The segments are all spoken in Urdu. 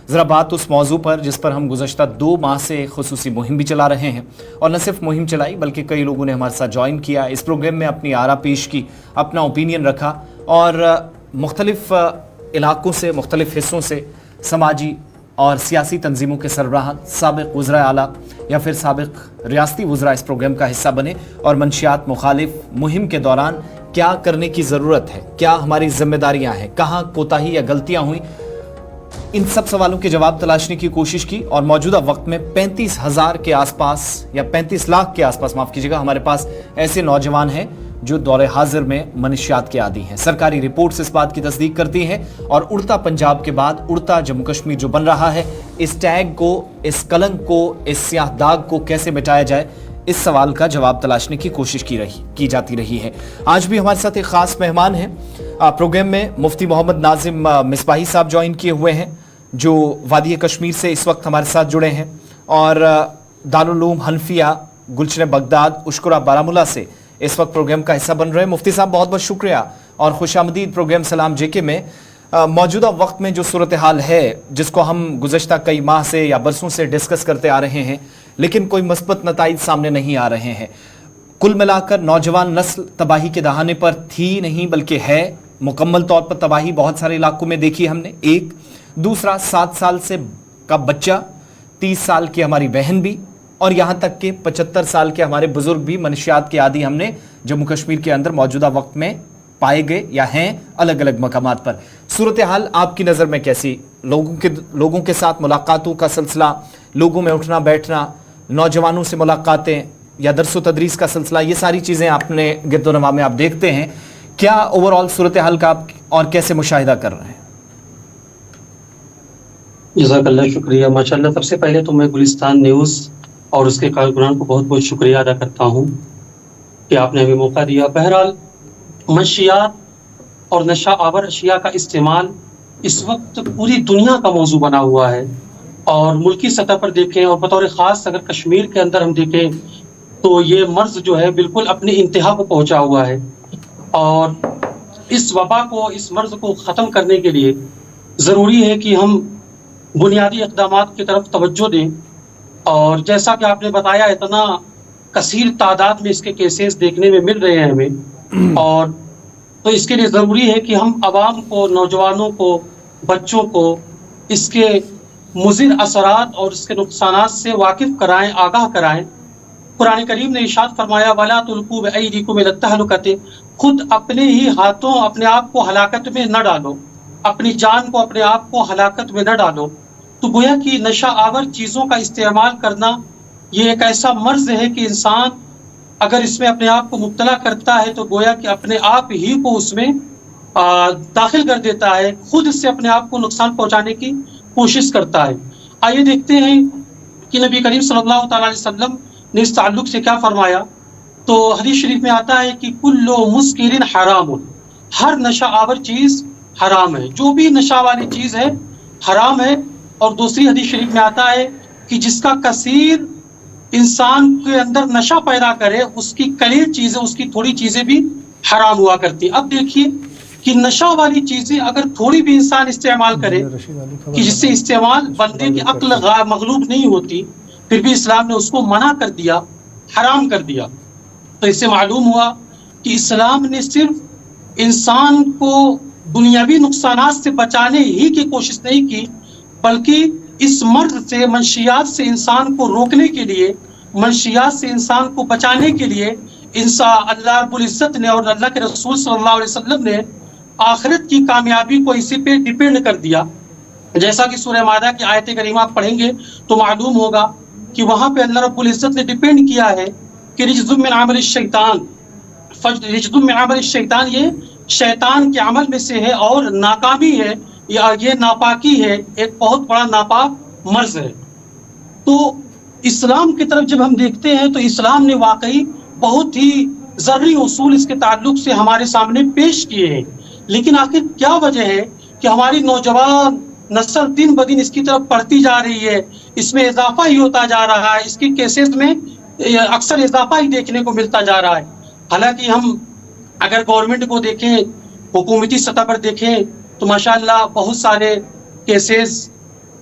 ذرا بات اس موضوع پر جس پر ہم گزشتہ 2 ماہ سے خصوصی مہم بھی چلا رہے ہیں، اور نہ صرف مہم چلائی بلکہ کئی لوگوں نے ہمارے ساتھ جوائن کیا، اس پروگرام میں اپنی آرا پیش کی، اپنا اوپینین رکھا، اور مختلف علاقوں سے، مختلف حصوں سے سماجی اور سیاسی تنظیموں کے سربراہان، سابق وزراء اعلیٰ یا پھر سابق ریاستی وزراء اس پروگرام کا حصہ بنے اور منشیات مخالف مہم کے دوران کیا کرنے کی ضرورت ہے، کیا ہماری ذمہ داریاں ہیں، کہاں کوتاہی یا غلطیاں ہوئیں، ان سب سوالوں کے جواب تلاشنے کی کوشش کی۔ اور موجودہ وقت میں 35,000 کے آس پاس یا 35 لاکھ کے آس پاس ہمارے پاس ایسے نوجوان ہیں جو دور حاضر میں منشیات کے عادی ہیں۔ سرکاری رپورٹس اس بات کی تصدیق کرتی ہیں، اور اڑتا پنجاب کے بعد اڑتا جموں کشمیر جو بن رہا ہے، اس ٹیگ کو، اس کلنک کو، اس سیاہ داغ کو کیسے مٹایا جائے، اس سوال کا جواب تلاشنے کی کوشش کی جاتی رہی ہے۔ آج بھی ہمارے ساتھ ایک خاص مہمان ہیں پروگرام میں، مفتی محمد ناظم مصباحی صاحب جوائن کیے ہوئے ہیں، جو وادی کشمیر سے اس وقت ہمارے ساتھ جڑے ہیں، اور دارالعلوم حنفیہ گلشن بغداد اشکرہ بارہمولہ سے اس وقت پروگرام کا حصہ بن رہے ہیں۔ مفتی صاحب بہت بہت شکریہ اور خوش آمدید پروگرام سلام جے کے میں۔ موجودہ وقت میں جو صورتحال ہے، جس کو ہم گزشتہ کئی ماہ سے یا برسوں سے ڈسکس کرتے آ رہے ہیں، لیکن کوئی مثبت نتائج سامنے نہیں آ رہے ہیں۔ کل ملا کر نوجوان نسل تباہی کے دہانے پر تھی نہیں بلکہ ہے، مکمل طور پر تباہی بہت سارے علاقوں میں دیکھی ہم نے۔ ایک دوسرا 7 سال سے کا بچہ، 30 سال کی ہماری بہن بھی، اور یہاں تک کہ 75 سال کے ہمارے بزرگ بھی منشیات کے عادی ہم نے جموں کشمیر کے اندر موجودہ وقت میں پائے گئے یا ہیں الگ الگ مقامات پر۔ صورتحال آپ کی نظر میں کیسی؟ لوگوں کے ساتھ ملاقاتوں کا سلسلہ، لوگوں میں اٹھنا بیٹھنا، نوجوانوں سے ملاقاتیں یا درس و تدریس کا سلسلہ، یہ ساری چیزیں آپ نے گرد و نواح میں آپ دیکھتے ہیں، کیا اوور آل صورتحال کا آپ اور کیسے مشاہدہ کر رہے ہیں؟ جزاک اللہ، شکریہ، ماشاءاللہ۔ سب سے پہلے تو میں گلستان نیوز اور اس کے کارکنان کو بہت بہت شکریہ ادا کرتا ہوں کہ آپ نے ہمیں موقع دیا۔ بہرحال منشیات اور نشہ آور اشیاء کا استعمال اس وقت پوری دنیا کا موضوع بنا ہوا ہے، اور ملکی سطح پر دیکھیں اور بطور خاص اگر کشمیر کے اندر ہم دیکھیں تو یہ مرض جو ہے بالکل اپنی انتہا کو پہنچا ہوا ہے، اور اس وبا کو، اس مرض کو ختم کرنے کے لیے ضروری ہے کہ ہم بنیادی اقدامات کی طرف توجہ دیں۔ اور جیسا کہ آپ نے بتایا، اتنا کثیر تعداد میں اس کے کیسز دیکھنے میں مل رہے ہیں ہمیں، اور تو اس کے لیے ضروری ہے کہ ہم عوام کو، نوجوانوں کو، بچوں کو اس کے مضر اثرات اور اس کے نقصانات سے واقف کرائیں، آگاہ کرائیں۔ قرآن کریم نے ارشاد فرمایا وَلَا تُلْقُوا بِأَيْدِيكُمْ إِلَى التَّهْلُكَةِ، خود اپنے ہی ہاتھوں اپنے آپ کو ہلاکت میں نہ ڈالو، اپنی جان کو، اپنے آپ کو ہلاکت میں نہ ڈالو۔ تو گویا کہ نشہ آور چیزوں کا استعمال کرنا یہ ایک ایسا مرض ہے کہ انسان اگر اس میں اپنے آپ کو مبتلا کرتا ہے تو گویا کہ اپنے آپ ہی کو اس میں داخل کر دیتا ہے، خود اس سے اپنے آپ کو نقصان پہنچانے کی کوشش کرتا ہے۔ آئیے دیکھتے ہیں کہ نبی کریم صلی اللہ تعالیٰ علیہ وسلم نے اس تعلق سے کیا فرمایا۔ تو حدیث شریف میں آتا ہے کہ کل مسکر حرام، ہر نشہ آور چیز حرام ہے، جو بھی نشہ والی چیز ہے حرام ہے۔ اور دوسری حدیث شریف میں آتا ہے کہ جس کا کثیر انسان کے اندر نشہ پیدا کرے، اس کی قلیل چیزیں، اس کی تھوڑی چیزیں بھی حرام ہوا کرتی ہیں۔ اب دیکھیے کہ نشہ والی چیزیں اگر تھوڑی بھی انسان استعمال کرے کہ جس سے استعمال بندے کی عقل مغلوب نہیں ہوتی، پھر بھی اسلام نے اس کو منع کر دیا، حرام کر دیا۔ تو اس سے معلوم ہوا کہ اسلام نے صرف انسان کو دنیاوی نقصانات سے بچانے ہی کی کوشش نہیں کی، بلکہ اس مرض سے، منشیات سے انسان کو روکنے کے لیے، منشیات سے انسان کو بچانے کے لیے اللہ رب العزت نے اور اللہ کے رسول صلی اللہ علیہ وسلم نے آخرت کی کامیابی کو اسی پہ ڈیپینڈ کر دیا۔ جیسا کہ سورہ مائدہ کی آیت کریمہ آپ پڑھیں گے تو معلوم ہوگا کہ وہاں پہ اللہ رب العزت نے ڈیپینڈ کیا ہے کہ رجز من عمل الشیطان، رجز من عمل الشیطان، یہ شیطان کے عمل میں سے ہے اور ناکامی ہے، یہ ناپاکی ہے، ایک بہت بڑا ناپاک مرض ہے۔ تو اسلام کی طرف جب ہم دیکھتے ہیں تو اسلام نے واقعی بہت ہی ضروری اصول اس کے تعلق سے ہمارے سامنے پیش کیے ہیں، لیکن آخر کیا وجہ ہے کہ ہماری نوجوان نسل دن بدن اس کی طرف بڑھتی جا رہی ہے، اس میں اضافہ ہی ہوتا جا رہا ہے، اس کی کیسز میں اکثر اضافہ ہی دیکھنے کو ملتا جا رہا ہے۔ حالانکہ ہم اگر گورنمنٹ کو دیکھیں، حکومتی سطح پر دیکھیں تو ماشاءاللہ بہت سارے کیسز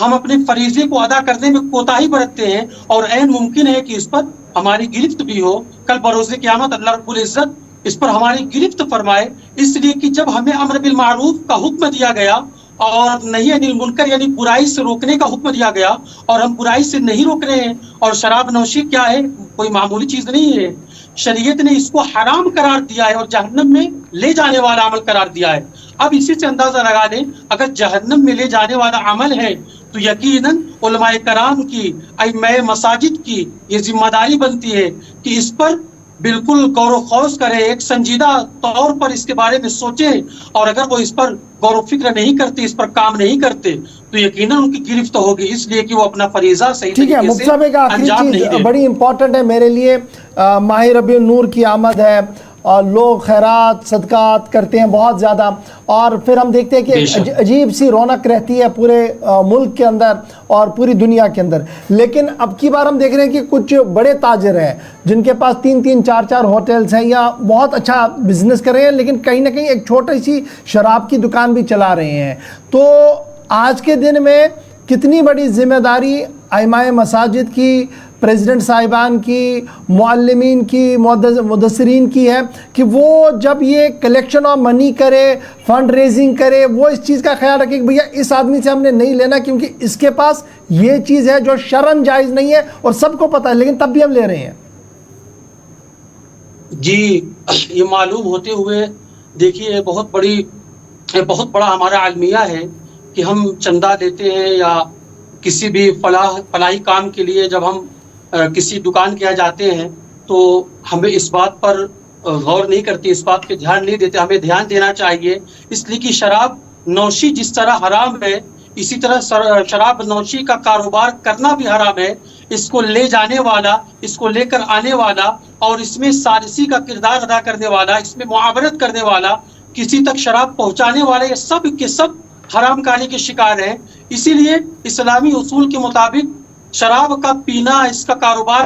ہم اپنے فریضے کو ادا کرنے میں کوتاہی برتتے ہیں اور عین ممکن ہے کہ اس پر ہماری گرفت بھی ہو. کل بروز قیامت اللہ رب العزت اس پر ہماری گرفت فرمائے. اس لیے کہ جب ہمیں امر بالمعروف کا حکم دیا گیا اور نہی عن المنکر یعنی برائی سے روکنے کا حکم دیا گیا اور ہم برائی سے نہیں روک رہے ہیں. اور شراب نوشی کیا ہے؟ کوئی معمولی چیز نہیں ہے. شریعت نے اس کو حرام قرار دیا ہے اور جہنم میں لے جانے والا عمل قرار دیا ہے. اب اسی سے اندازہ لگا لیں اگر جہنم میں لے جانے والا عمل ہے تو یقیناً علماء کرام کی ائمہ مساجد کی یہ ذمہ داری بنتی ہے کہ اس پر بالکل غور و خوض کرے، ایک سنجیدہ طور پر اس کے بارے میں سوچے. اور اگر وہ اس پر غور و فکر نہیں کرتے، اس پر کام نہیں کرتے تو یقیناً ان کی گرفت ہوگی، اس لیے کہ وہ اپنا فریضہ صحیح طریقے سے انجام نہیں دے. بڑی امپورٹنٹ ہے میرے لیے. ماہ ربیع النور کی آمد ہے اور لوگ خیرات صدقات کرتے ہیں بہت زیادہ، اور پھر ہم دیکھتے ہیں کہ عجیب سی رونق رہتی ہے پورے ملک کے اندر اور پوری دنیا کے اندر. لیکن اب کی بار ہم دیکھ رہے ہیں کہ کچھ بڑے تاجر ہیں جن کے پاس 3-3 4-4 ہوٹلز ہیں یا بہت اچھا بزنس کر رہے ہیں، لیکن کہیں نہ کہیں ایک چھوٹی سی شراب کی دکان بھی چلا رہے ہیں. تو آج کے دن میں کتنی بڑی ذمہ داری ائمہ مساجد کی، پریزیڈنٹ صاحبان کی، معلمین کی، مدثرین کی ہے کہ وہ جب یہ کلیکشن آف منی کرے، فنڈ ریزنگ کرے، وہ اس چیز کا خیال رکھے کہ بھیا اس آدمی سے ہم نے نہیں لینا کیونکہ اس کے پاس یہ چیز ہے جو شرعاً جائز نہیں ہے اور سب کو پتہ ہے لیکن تب بھی ہم لے رہے ہیں. جی یہ معلوم ہوتے ہوئے دیکھیے بہت بڑا ہمارا المیہ ہے کہ ہم چندہ دیتے ہیں یا کسی بھی فلاحی کام کے لیے جب ہم کسی دکان کے یہاں جاتے ہیں تو ہمیں اس بات پر غور نہیں کرتے، اس بات پہ دھیان نہیں دیتے. ہمیں دھیان دینا چاہیے اس لیے کہ شراب نوشی جس طرح حرام ہے اسی طرح شراب نوشی کا کاروبار کرنا بھی حرام ہے. اس کو لے جانے والا، اس کو لے کر آنے والا اور اس میں ثالثی کا کردار ادا کرنے والا، اس میں معاونت کرنے والا، کسی تک شراب پہنچانے والے، یہ سب کے سب حرام کاری کے شکار ہیں. اسی لیے اسلامی اصول کے مطابق شراب کا پینا، اس کا کاروبار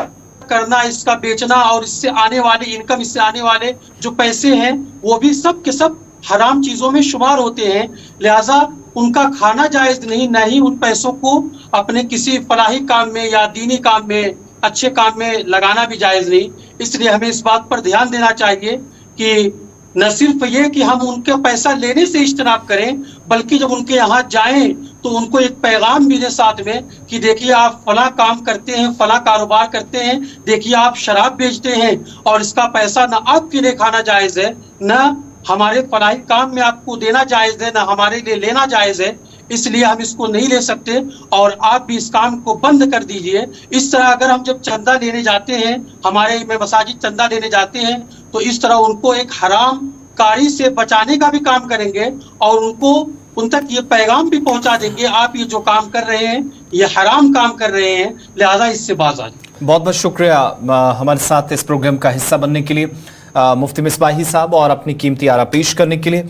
کرنا، اس کا بیچنا اور اس سے آنے والی انکم، اس سے آنے والے جو پیسے ہیں وہ بھی سب کے سب حرام چیزوں میں شمار ہوتے ہیں. لہٰذا ان کا کھانا جائز نہیں، نہ ہی ان پیسوں کو اپنے کسی فلاحی کام میں یا دینی کام میں، اچھے کام میں لگانا بھی جائز نہیں. اس لیے ہمیں اس بات پر دھیان دینا چاہیے کہ نہ صرف یہ کہ ہم ان کے پیسہ لینے سے اجتناب کریں بلکہ جب ان کے یہاں جائیں تو ان کو ایک پیغام بھی دیں ساتھ میں کہ دیکھیے آپ فلاں کام کرتے ہیں، فلاں کاروبار کرتے ہیں، دیکھیے آپ شراب بیچتے ہیں اور اس کا پیسہ نہ آپ کے لیے کھانا جائز ہے، نہ ہمارے فلاحی کام میں آپ کو دینا جائز ہے، نہ ہمارے لیے لینا جائز ہے. اس لیے ہم اس کو نہیں لے سکتے اور آپ بھی اس کام کو بند کر دیجئے. اس طرح اگر ہم جب چندہ لینے جاتے ہیں، ہمارے مساجد چندہ لینے جاتے ہیں تو اس طرح ان کو ایک حرام کاری سے بچانے کا بھی کام کریں گے اور ان تک یہ پیغام بھی پہنچا دیں گے آپ یہ جو کام کر رہے ہیں یہ حرام کام کر رہے ہیں، لہذا اس سے باز آ جائیں. بہت بہت شکریہ ہمارے ساتھ اس پروگرام کا حصہ بننے کے لیے مفتی مصباحی صاحب اور اپنی قیمتی آرا پیش کرنے کے لیے.